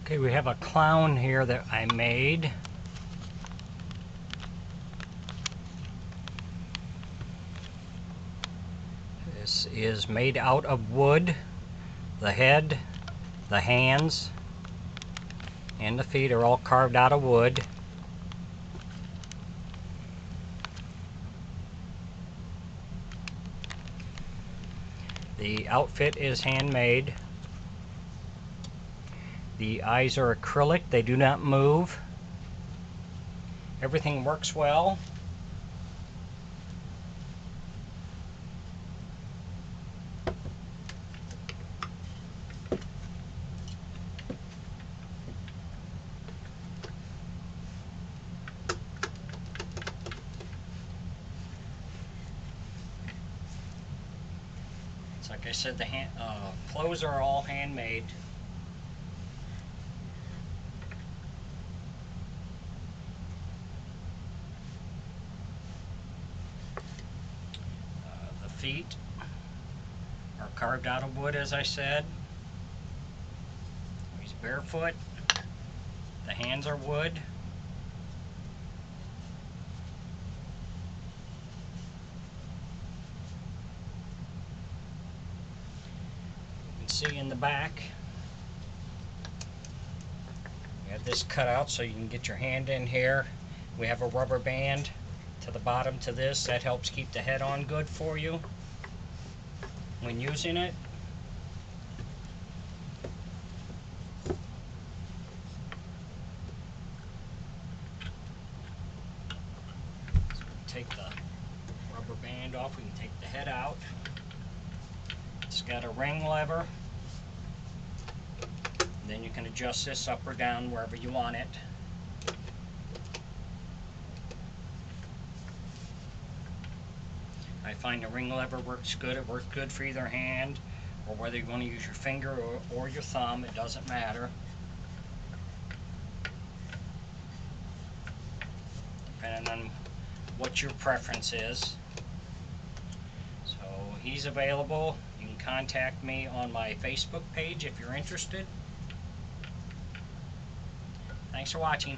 Okay, we have a clown here that I made. This is made out of wood. The head, the hands, and the feet are all carved out of wood. The outfit is handmade. The eyes are acrylic, they do not move. Everything works well. It's like I said, the clothes are all handmade. The feet are carved out of wood, as I said. He's barefoot. The hands are wood. You can see in the back, we have this cut out so you can get your hand in here. We have a rubber band to the bottom to this. That helps keep the head on good for you when using it. So take the rubber band off, we can take the head out. It's got a ring lever. Then you can adjust this up or down wherever you want it. I find the ring lever works good. It works good for either hand, or whether you want to use your finger or your thumb, it doesn't matter. Depending on what your preference is. So he's available. You can contact me on my Facebook page if you're interested. Thanks for watching.